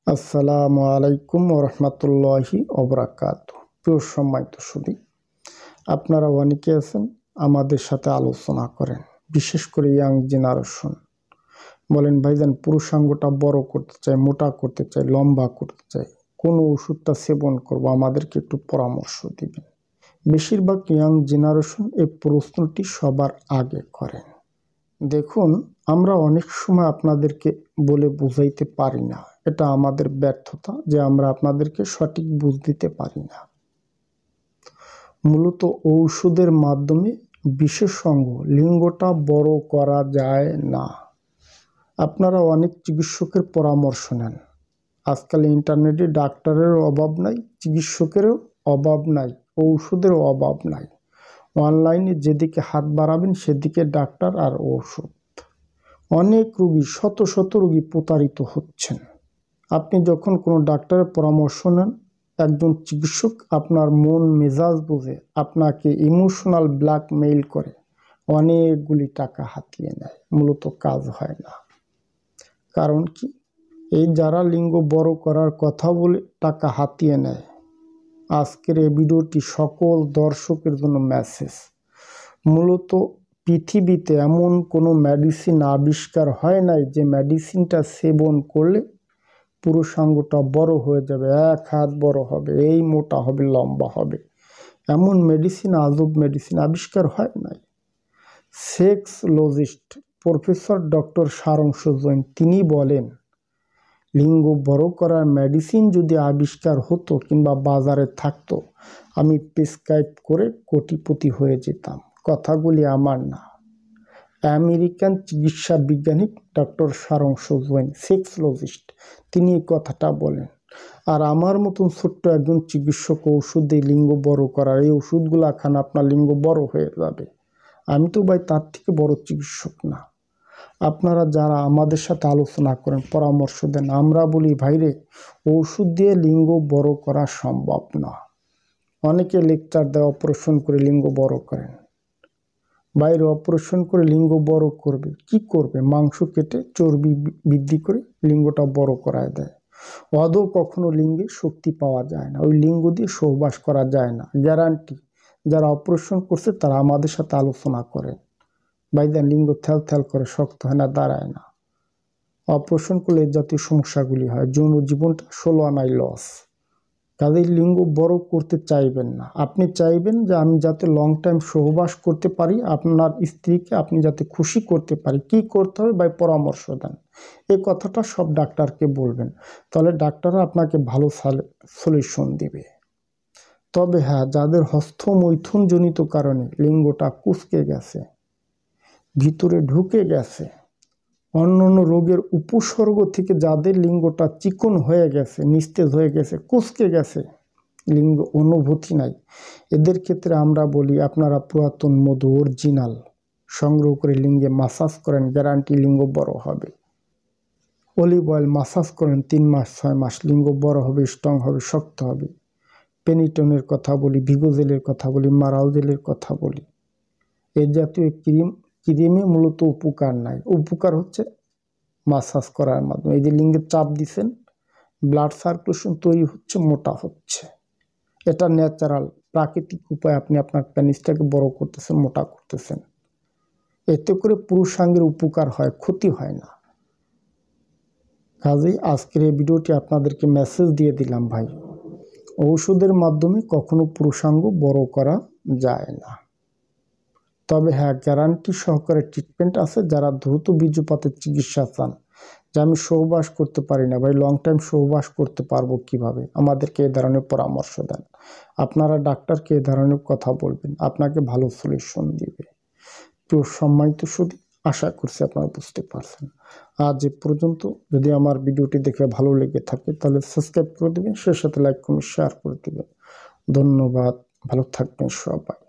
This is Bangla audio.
আসসালামু আলাইকুম ওরহমতুল্লাহি ওবরাকাতুহু। প্রিয় সম্মানিত সুধী, আপনারা অনেকে আছেন আমাদের সাথে আলোচনা করেন, বিশেষ করে ইয়াং জেনারেশন। বলেন ভাইজান, পুরুষাঙ্গটা বড় করতে চাই, মোটা করতে চাই, লম্বা করতে চাই, কোন ওষুধটা সেবন করব, আমাদেরকে একটু পরামর্শ দিবেন। বেশিরভাগ ইয়াং জেনারেশন এই প্রশ্নটি সবার আগে করেন। দেখুন, আমরা অনেক সময় আপনাদেরকে বলে বুঝাইতে পারি না। এটা আমাদের ব্যর্থতা যে আমরা আপনাদেরকে সঠিক বুঝ দিতে পারি না। মূলত ঔষধের মাধ্যমে বিশেষ অঙ্গ লিঙ্গটা বড় করা যায় না। আপনারা অনেক চিকিৎসকের পরামর্শ নেন। আজকাল ইন্টারনেটে ডাক্তারেরও অভাব নাই, চিকিৎসকেরও অভাব নাই, ঔষধেরও অভাব নাই। অনলাইনে যেদিকে হাত বাড়াবেন সেদিকে ডাক্তার আর ঔষধ। অনেক রোগী, শত শত রোগী প্রতারিত হচ্ছেন। আপনি যখন কোনো ডাক্তারের পরামর্শ নেন, একজন চিকিৎসক আপনার মন মেজাজ বুঝে আপনাকে ইমোশনাল ব্ল্যাকমেইল করে অনেকগুলি টাকা হাতিয়ে নেয়। মূলত কাজ হয় না। কারণ কি? এই যারা লিঙ্গ বড় করার কথা বলে টাকা হাতিয়ে নেয়, আজকের এই ভিডিওটি সকল দর্শকের জন্য মেসেজ। মূলত পৃথিবীতে এমন কোনো মেডিসিন আবিষ্কার হয় নাই যে মেডিসিনটা সেবন করলে পুরুষাঙ্গটা বড় হয়ে যাবে, 1 হাত বড় হবে, এই মোটা হবে, লম্বা হবে। এমন মেডিসিন, আজব মেডিসিন আবিষ্কার হয় নাই। সেক্সোলজিস্ট প্রফেসর ডক্টর সারাংশ জৈন তিনি বলেন, লিঙ্গ বড় করার মেডিসিন যদি আবিষ্কার হতো কিংবা বাজারে থাকতো, আমি প্রেসক্রাইব করে কোটিপতি হয়ে যেতাম। কথাগুলি আমার না, আমেরিকান চিকিৎসা বিজ্ঞানী ডক্টর সারাংশ জৈন, সেক্সোলজিস্ট, তিনি এই কথাটা বলেন। আর আমার মতন ছোট্ট একজন চিকিৎসক ওষুধ দিয়ে লিঙ্গ বড় করার, এই ওষুধগুলা খান আপনার লিঙ্গ বড় হয়ে যাবে। আমি তো ভাই তার থেকে বড় চিকিৎসক না। আপনারা যারা আমাদের সাথে আলোচনা করেন, পরামর্শ দেন, আমরা বলি ভাইরে ওষুধ দিয়ে লিঙ্গ বড় করা সম্ভব না। অনেকে লেকচার দেয় অপারেশন করে লিঙ্গ বড় করেন। বাইরে অপারেশন করে লিঙ্গ বড় করবে কি করবে? মাংস কেটে চর্বি বৃদ্ধি করে লিঙ্গটা বড় করায় দেয়। আদৌ কখনো লিঙ্গে শক্তি পাওয়া যায় না, ওই লিঙ্গ দিয়ে সহবাস করা যায় না। গ্যারান্টি, যারা অপারেশন করছে তারা আমাদের সাথে আলোচনা করেন। ভাইজান, লিঙ্গ থ্যাল থ্যাল করে, শক্ত হয় না, দাঁড়ায় না। অপারেশন করলে এই জাতীয় সমস্যাগুলি হয়। যৌন জীবনটা 16 আনাই লস। তাদের লিঙ্গ বড় করতে চাইবেন না। আপনি চাইবেন যে আমি যাতে লং টাইম সহবাস করতে পারি, আপনার স্ত্রীকে আপনি যাতে খুশি করতে পারি। কি করতে হবে ভাই, পরামর্শ দেন। এই কথাটা সব ডাক্তারকে বলবেন, তাহলে ডাক্তাররা আপনাকে ভালো সলিউশন দিবে। তবে হ্যাঁ, যাদের হস্তমৈথুনজনিত কারণে লিঙ্গটা কুঁচকে গেছে, ভিতরে ঢুকে গেছে, অন্যান্য রোগের উপসর্গ থেকে যাদের লিঙ্গটা চিকন হয়ে গেছে, নিস্তেজ হয়ে গেছে, কুঁচকে গেছে, লিঙ্গ অনুভূতি নাই, এদের ক্ষেত্রে আমরা বলি আপনারা পুরাতন মধু অরিজিনাল সংগ্রহ করে লিঙ্গে মাসাজ করেন, গ্যারান্টি লিঙ্গ বড় হবে। অলিভ অয়েল মাসাজ করেন 3 মাস 6 মাস, লিঙ্গ বড় হবে, স্ট্রং হবে, শক্ত হবে। পেনিটনের কথা বলি, ভিগোজেলের কথা বলি, মারাল জেলের কথা বলি। এই জাতীয় ক্রিমে মূলত উপকার নাই। উপকার হচ্ছে মাসাজ করার মাধ্যমে। এই যে লিঙ্গে চাপ দিচ্ছেন, ব্লাড সার্কুলেশন তৈরি হচ্ছে, মোটা হচ্ছে। এটা ন্যাচারাল, প্রাকৃতিক উপায় আপনি আপনার পেনিসটাকে বড় করতেছেন, মোটা করতেছেন। এতে করে পুরুষাঙ্গের উপকার হয়, ক্ষতি হয় না। কাজেই আজকের এই ভিডিওটি আপনাদেরকে মেসেজ দিয়ে দিলাম ভাই, ঔষধের মাধ্যমে কখনো পুরুষাঙ্গ বড় করা যায় না। তবে হ্যাঁ, গ্যারান্টি সহকারে ট্রিটমেন্ট আছে। যারা দ্রুত বীর্যপাতের চিকিৎসা চান, যে আমি সহবাস করতে পারি না ভাই, লং টাইম সহবাস করতে পারবো কিভাবে, আমাদেরকে এই ধরনের পরামর্শ দেন। আপনারা ডাক্তারকে এই ধরনের কথা বলবেন, আপনাকে ভালো সলিউশন দিবে। তো সম্মানিত সুধী, আশা করছি আপনারা বুঝতে পারছেন। আজ এ পর্যন্ত। যদি আমার ভিডিওটি দেখে ভালো লেগে থাকে তাহলে সাবস্ক্রাইব করে দেবেন, সে সাথে লাইক কমেন্ট শেয়ার করে দেবেন। ধন্যবাদ, ভালো থাকবেন সবাই।